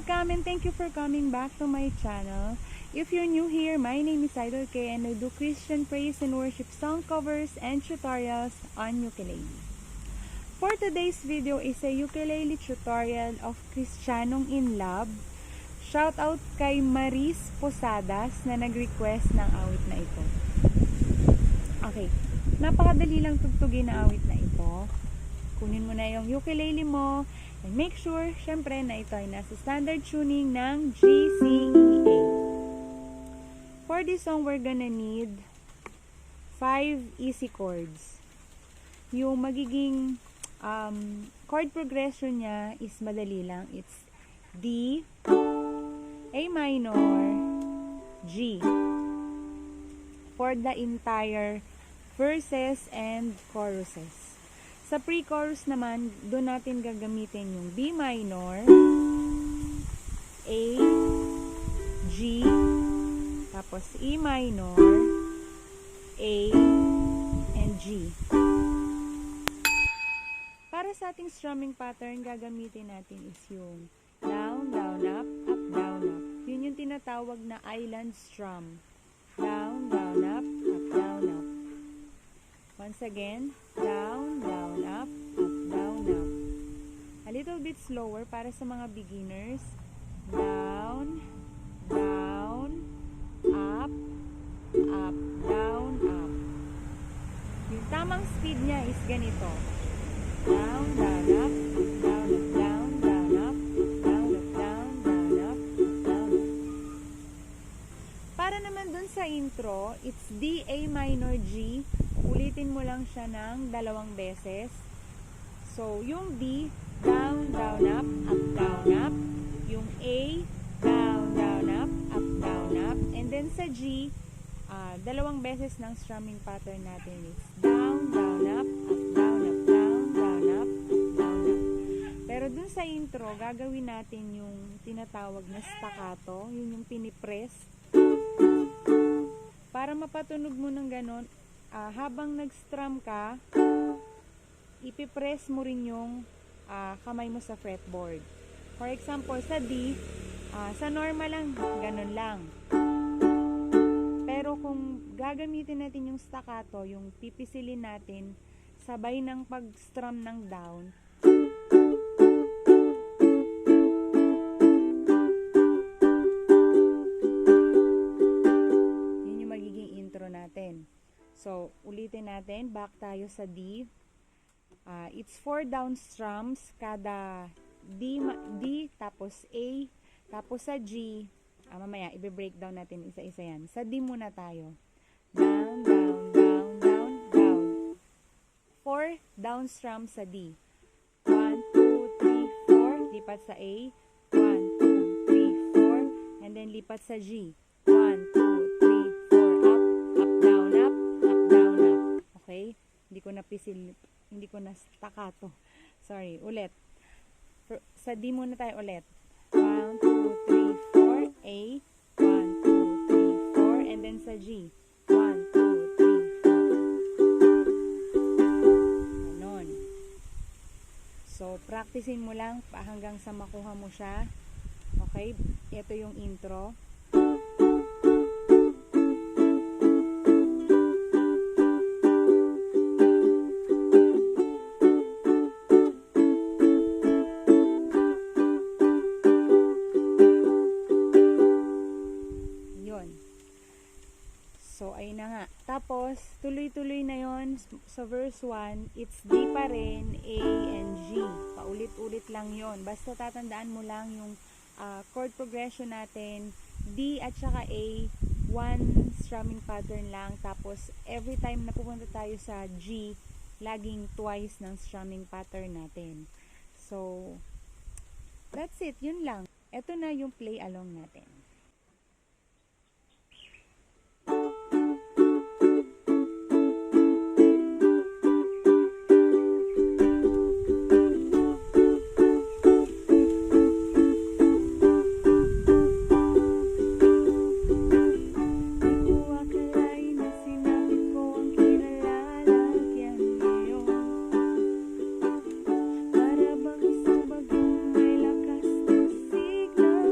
Welcome and thank you for coming back to my channel. If you're new here, my name is Aidhel and I do Christian praise and worship song covers and tutorials on ukulele. For today's video is a ukulele tutorial of Kristiyanong Inlab. Shout out kay Maris Posadas na nag-request ng awit na ito. Okay, napakadali lang tugtugin na awit na ito. Kunin mo na yung ukulele mo and make sure, syempre, na ito ay nasa standard tuning ng G, C, E, A. For this song, we're gonna need 5 easy chords. Yung magiging chord progression niya is madali lang. It's D, A minor, G. For the entire verses and choruses. Sa pre-chorus naman, doon natin gagamitin yung B minor, A, G, tapos E minor, A, and G. Para sa ating strumming pattern, gagamitin natin is yung down, down, up, down, up. Yun yung tinatawag na island strum. Down, down, up, down, up. Once again, down, down, up, down, up. A little bit slower para sa mga beginners. Down, down, up, down, up. Yung tamang speed niya is ganito. Down, down, up, down, up, down, down, up, down, up, down, down, up, down, up. Para naman dun sa intro, it's D, A minor, G. Ulitin mo lang siya ng 2 beses. So, yung D, down, down, up, down, up. Yung A, down, down, up, down, up. And then sa G, 2 beses ng strumming pattern natin is down, down, up, down, up, down, down, up, down, up. Pero dun sa intro, gagawin natin yung tinatawag na staccato. Yun yung pinipress. Para mapatunog mo ng ganon, habang nag-strum ka, ipipress mo rin yung kamay mo sa fretboard. For example, sa D, sa normal lang, ganun lang. Pero kung gagamitin natin yung staccato, yung pipisilin natin, sabay ng pag-strum ng down, yun yung magiging intro natin. So, ulitin natin. Back tayo sa D. It's 4 down strums. Kada D, tapos A, tapos sa G. Mamaya, i-breakdown natin isa-isa yan. Sa D muna tayo. Down, down, down, down, down. 4 down strums sa D. 1, 2, 3, 4. Lipat sa A. 1, 2, 3, 4. And then lipat sa G. 1, 2, 3, 4. Up, down, up. Okay? Hindi ko na staccato. Sorry, ulit. Sa D muna tayo ulit. 1, 2, 3, 4, A. 1, 2, 3, 4, and then sa G. 1, 2, 3, 4. Ganon. So, practicein mo lang hanggang sa makuha mo siya. Okay? Ito yung intro. So, ayun na nga. Tapos, tuloy-tuloy na yon sa verse 1, it's D pa rin, A and G. Paulit-ulit lang yon. Basta tatandaan mo lang yung chord progression natin. D at saka A, 1 strumming pattern lang. Tapos, every time na pupunta tayo sa G, laging twice ng strumming pattern natin. So, that's it. Yun lang. Ito na yung play along natin. Para bang isang bagong may lakas na signal.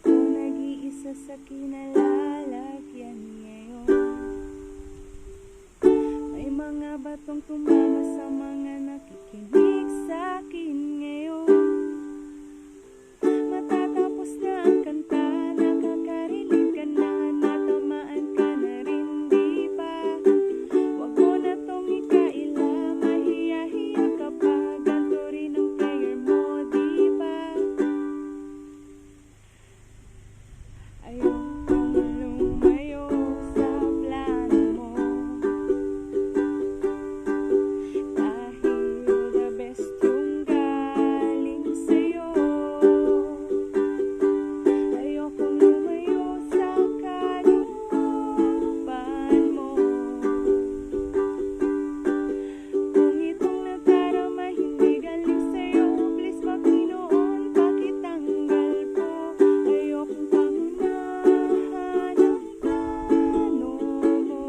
ako nag-iisa sa kinalalagyan ngayon. May mga batong tumama sa mga nakikinig sa akin ngayon. Matatapos na ang kanta, nakakarinig ka na, natamaan ka na rin, di ba? Wag mo na tong ikaila, mahiya-hiya ka pa, ganto rin ang prayer mo, di ba? Ayokong lumayo sa plano mo, dahil the best yung galing sa'yo. Ayokong lumayo sa kalooban mo. Kung itong nadarama hindi galing sa'yo, please Panginoon, pakitanggal po. Ayokong pangunahan ang plano mo.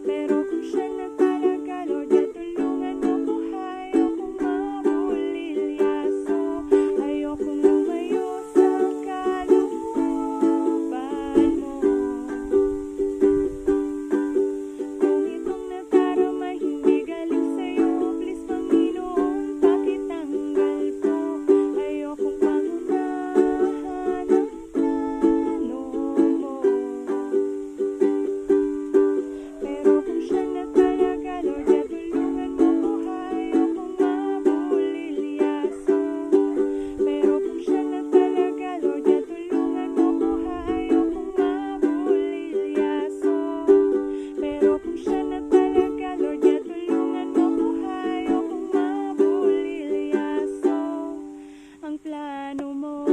Pero kung siya na talaga, Lord, tulungan mo ko, ayokong mabulilyaso. Ayokong lumayo sa kalooban mo. Kung itong nadarama hindi galing sa'yo, please Panginoon, pakitanggal po. Ayokong pangunahan ang plano mo. Pero kung siya na talaga, Lord, tulungan mo ko, ayokong mabulilyaso. Pero kung siya na talaga, Lord, tulungan mo ko, ayokong mabulilyaso. Pero kung siya na talaga, Lord, tulungan mo ko, ayokong mabulilyaso ang plano mo.